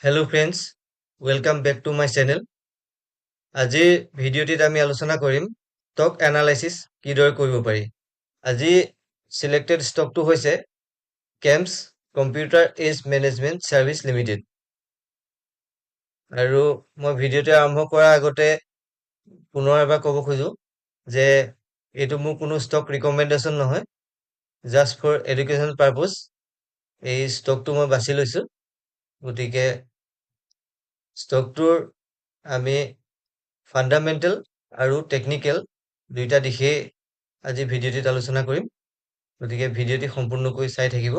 Hello friends, welcome back to my channel. আজিৰ ভিডিঅ'টিত আমি আলোচনা কৰিম ষ্টক এনালাইসিস কিদৰে কৰিব পাৰি। আজি সিলেক্টেড ষ্টকটো হৈছে CAMS computer age management service limited. আৰু মই ভিডিঅ'টো আৰম্ভ কৰাৰ আগতে পুনৰ এবাৰ ক'ব খোজো যে এইটো মোৰ কোনো ষ্টক ৰিকমেন্ডেশন নহয়, জাস্ট ফৰ এডুকেশন পাৰপজ। এই ষ্টকটো মই বাছি লৈছো, গতিকে ষ্টকটোৰ আমি ফান্ডামেন্টেল আৰু টেকনিক্যাল দুইটা দিশে আজি ভিডিঅ'টিত আলোচনা কৰিম, গতিকে ভিডিঅ'টি সম্পূৰ্ণকৈ চাই থাকিব।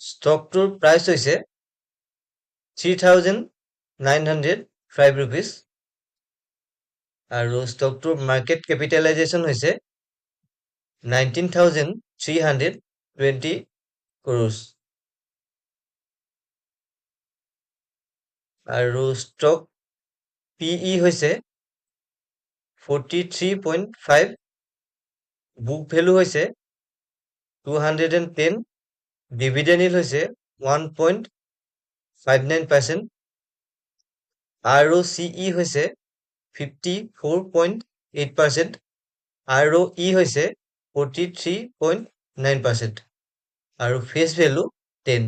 ষ্টকটোৰ প্ৰাইচ হৈছে 3,905 rupees আৰু ষ্টকটোৰ মাৰ্কেট কেপিটেলাইজেশ্যন হৈছে 19,320 crores আৰু ষ্টক PE হৈছে 43.5, বুক ভ্যালু হৈছে 210, ডিভিডেন্ড yield হৈছে 1.59%, ROCE হৈছে 54.8%, ROE হৈছে 43.9% আৰু ফেচ ভ্যালু 10।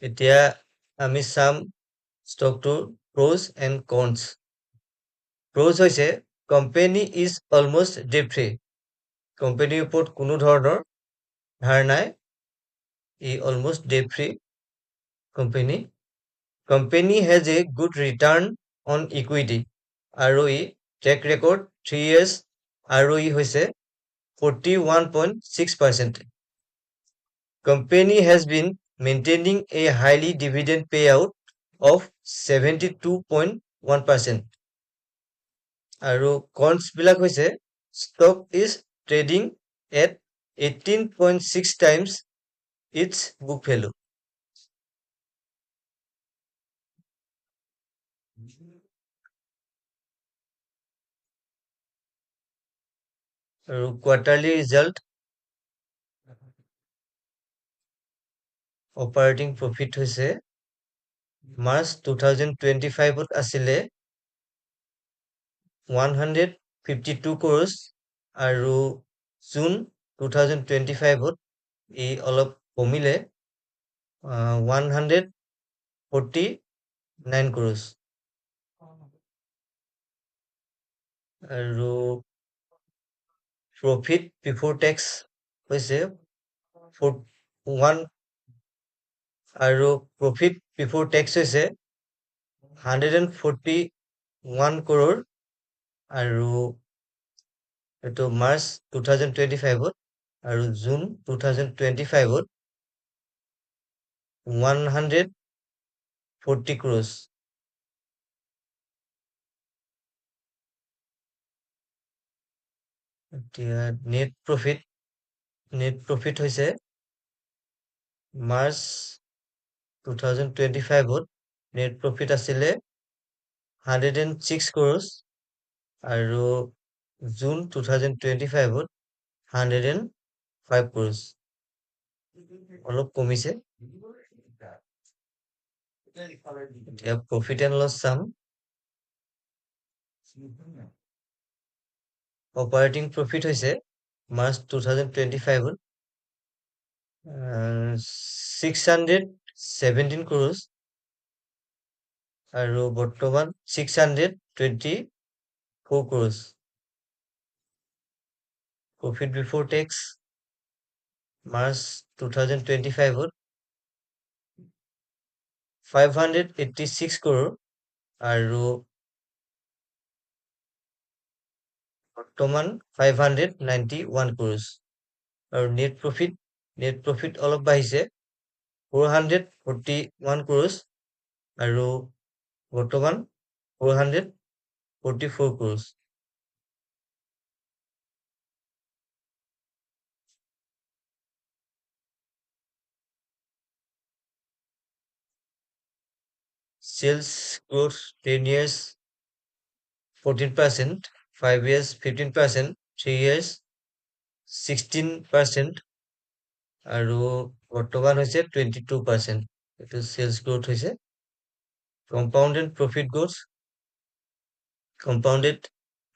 এতিয়া আমি চাম ষ্টকটোৰ pros and cons। pros হৈছে company is almost debt free. কোম্পানীৰ ওপৰত কোনো ধৰণৰ ধাৰ নাই, ই almost debt free company. Company has a good return on equity, ROE track record 3 years, ROE হৈছে 41.6%। Company has been maintaining a highly dividend payout of 72.1%. আৰু cons বিলাক হৈছে stock is trading at 18.6 times its book value। আৰু quarterly result, operating profit হৈছে March 2025 ত আছিলে 152 crores আৰু June 2025 ত ই অলপ কমিলে 149 crores আৰু profit before tax হৈছে 1 আৰু profit before tax হৈছে 141 crore আৰু এটো March 2025 ত আৰু June 2025 ত 140 crores। এতিয়া net profit হৈছে March 2025 ত net profit আছিলে 106 crores আৰু June 2025 ত 105 crores, অলপ কমিছে। এতিয়া profit and loss চাম। operating profit হৈছে March 2025 ত 617 crores আৰু বৰ্তমান 624 crores। profit before tax March 2025 ত 586 crore আৰু বৰ্তমান 591 crores আৰু net profit অলপ বাঢ়িছে 441 crores আৰু বৰ্তমান 444 crores। sales growth 10 years 14%, 5 years 15%, 3 years 16%, আৰু বৰ্তমান হৈছে 22%। এইটো চেলছ গ্ৰোথ হৈছে। কম্পাউণ্ডেড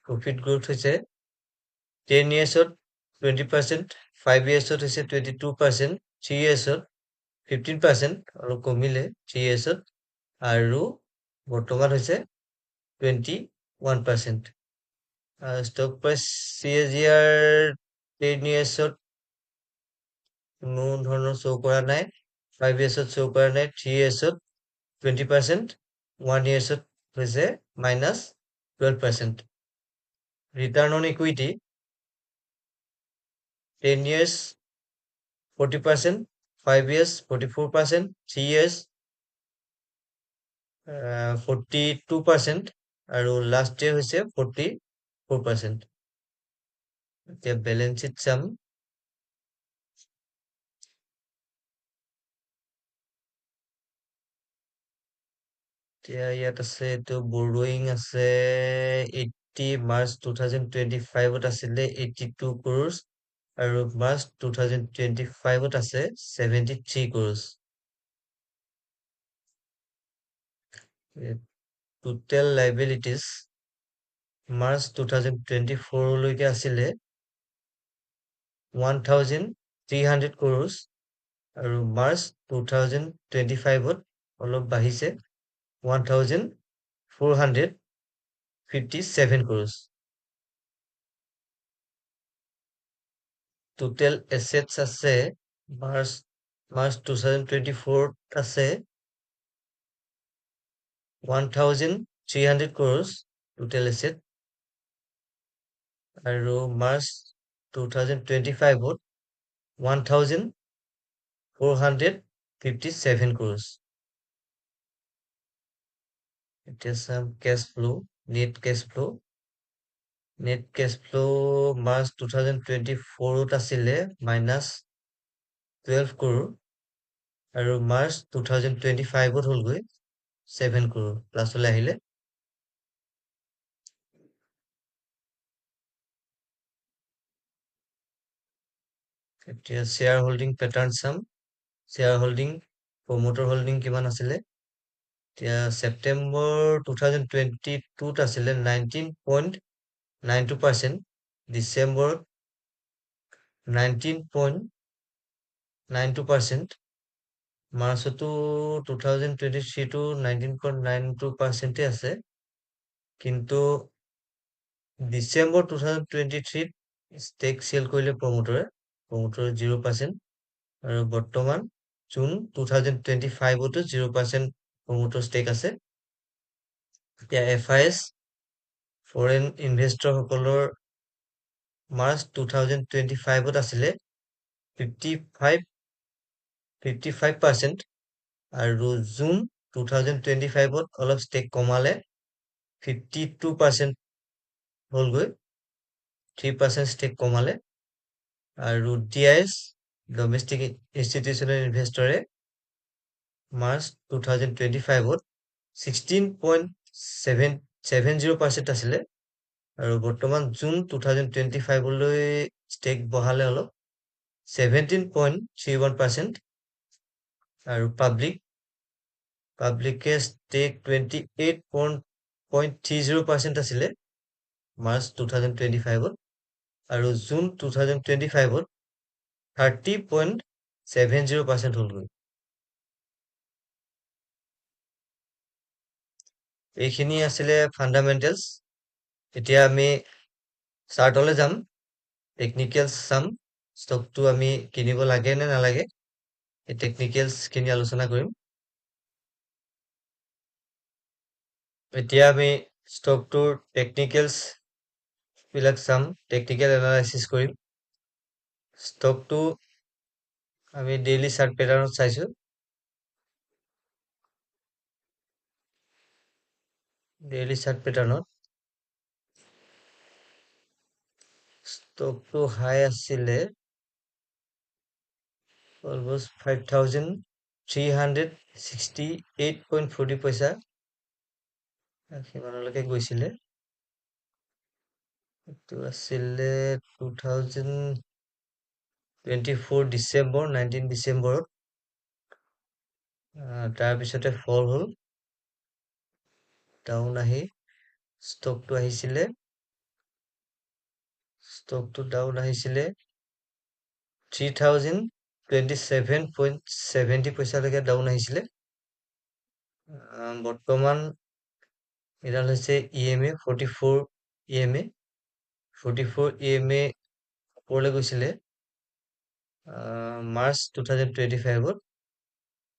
প্ৰফিট গ্ৰোথ হৈছে 10 yearsত 20%, 5 yearsত হৈছে 22%, 3 yearsত 15% আৰু কমিলে 3 yearsত, আৰু বৰ্তমান হৈছে 21%। ষ্টক প্ৰাইচ CAGR 10 yearsত কোনো ধৰণৰ শ্ব' কৰা নাই, 5 yearsত শ্ব' কৰা নাই, 3 yearsত 20%, 1 yearsত হৈছে -12%। Return on equity 10 years 40%, 5 years 44%, 3 years 42%, আৰু লাষ্ট ইয়েৰ হৈছে 44%। এতিয়া বেলেঞ্চ শ্বীট চাম। এতিয়া ইয়াত আছে, এইটো বৰোয়িং আছে 80, মাৰ্চ 2025 আছিলে 82 crores, আৰু মাৰ্চ 2025 আছে 73 crores। টোটেল লাইবিলিটিজ মাৰ্চ 2024 লৈকে আছিলে 1300 crores, আৰু মাৰ্চ 2025 অলপ বাঢ়িছে 1457 crores। টোটেল এছেটছ আছে মাৰ্চ 2024 আছে 1300 crores টোটেল এছেট, আৰু মাৰ্চ 2025 1457 crores। এতিয়া চাম cash flow, net cash flow. Net cash flow March 2024 আছিলে -12 crore, আৰু মাৰ্চ 2025 হ'লগৈ 7 crore, প্লাছলৈ আহিলে। এতিয়া শ্বেয়াৰ হোল্ডিং পেটাৰ্ণ চাম। শ্বেয়াৰ হোল্ডিং, প্ৰমোটৰ হোল্ডিং কিমান আছিলে। এতিয়া ছেপ্টেম্বৰ 2022 আছিলে 19.92%, ডিচেম্বৰত 19.92%, মাৰ্চতো 2023 19.92% আছে, কিন্তু ডিচেম্বৰ 2023 ষ্টেক চেল কৰিলে প্ৰমোটৰে 0%, আৰু বৰ্তমান জুন 2025 0% প্ৰমোটৰ ষ্টেক আছে। এতিয়া FIS ফৰেন ইনভেষ্টৰ সকলৰ মাৰ্চ 2025 আছিলে 55%, আৰু জুন 2025 অলপ ষ্টেক কমালে 52% হ'লগৈ, 3% ষ্টেক কমালে। আৰু DIS ডমেষ্টিক ইনষ্টিটিউচনেল ইনভেষ্টৰে মাৰ্চ 2025 16.70% আছিলে, আৰু বৰ্তমান জুন 2025 ষ্টেক বঢ়ালে অলপ 17.31%, আৰু পাব্লিকে ষ্টেক 28.30% আছিলে মাৰ্চ 2025, আৰু জুন 2025 30.70% হ'লগৈ। এইখিনি আছিলে ফাণ্ডামেণ্টেলছ। এতিয়া আমি চাৰ্টলৈ যাম, টেকনিকেলছ চাম, ষ্টকটো আমি কিনিব লাগে নে নালাগে, এই টেকনিকেলছখিনি আলোচনা কৰিম। এতিয়া আমি ষ্টকটোৰ টেকনিকেলছ বিলাক চাম, টেকনিকেল এনালাইচিছ কৰিম। ষ্টকটো আমি ডেইলি চাৰ্ট পেটাৰ্ণত চাইছো। ডেইলি চাৰ্ট পেটাৰ্ণত ষ্টকটো হাই আছিলে অলমোষ্ট 5368.40 পইচা, সিমানলৈকে গৈছিলে। এইটো আছিলে 2024 ডিচেম্বৰ 19 ডিচেম্বৰত তাৰপিছতে ফল হ'ল ডাউন আহি ষ্টকটো ডাউন আহিছিলে 3027.70 পইচালৈকে ডাউন আহিছিলে বৰ্তমান এডাল হৈছে EMA 44 EMA 44 EMA ওপৰলৈ গৈছিলে মাৰ্চ 2025ত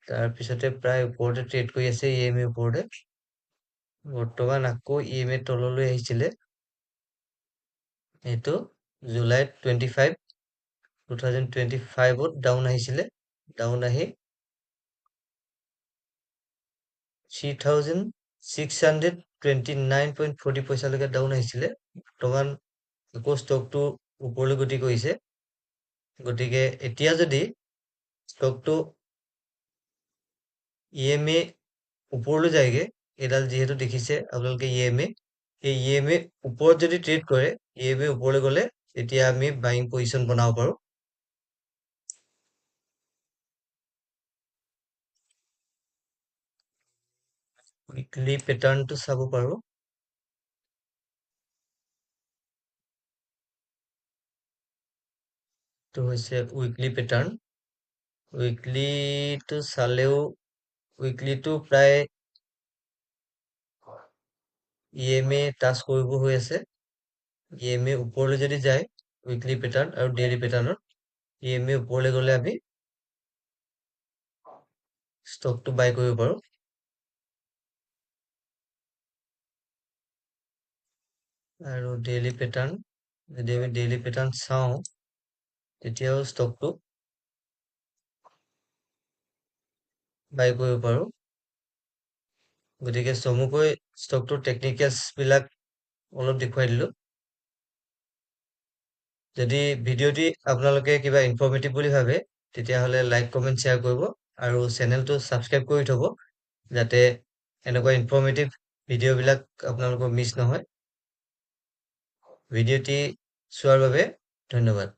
তাৰপিছতে প্ৰায় ওপৰতে ট্ৰেড কৰি আছে EMA ওপৰতে বৰ্তমান আকৌ EMA তললৈ আহিছিলে এইটো জুলাই 2025ত ডাউন আহিছিলে ডাউন আহি 3629.40 পইচালৈকে ডাউন আহিছিলে বৰ্তমান আকৌ ষ্টকটো ওপৰলৈ গতি কৰিছে গতিকে এতিয়া যদি ষ্টকটো EMA ওপৰলৈ যায়গে এডাল যিহেতু দেখিছে আপোনালোকে EMA এই EMA ওপৰত যদি ট্ৰেড কৰে EMA ওপৰলৈ গ'লে তেতিয়া আমি বাইং পজিশন বনাব পাৰো উইকলি প্যাটাৰ্নটো চাব পাৰো তো হৈছে উইকলি প্যাটাৰ্ন উইকলিটো চালেও উইকলিটো প্ৰায় EMA টাচ কৰিব হৈ আছে EMA ওপৰলৈ যদি যায় উইকলি প্যাটাৰ্ন আৰু ডেইলি প্যাটাৰ্নত EMA ওপৰলৈ গ'লে আমি ষ্টকটো বাই কৰিব পাৰো আৰু ডেইলি প্যাটাৰ্ন যদি আমি ডেইলি প্যাটাৰ্ন চাওঁ তেতিয়াও ষ্টকটো বাই কৰিব পাৰো গতিকে চমুকৈ ষ্টকটোৰ টেকনিকেলছ বিলাক অলপ দেখুৱাই দিলো যদি ভিডিঅ'টি আপোনালোকে কিবা ইনফৰ্মেটিভ বুলি ভাবে তেতিয়াহ'লে লাইক কমেন্ট শ্বেয়াৰ কৰিব আৰু চেনেলটো ছাবস্ক্ৰাইব কৰি থব যাতে এনেকুৱা ইনফৰ্মেটিভ ভিডিঅ'বিলাক আপোনালোকৰ মিছ নহয় ভিডিঅ'টি চোৱাৰ বাবে ধন্যবাদ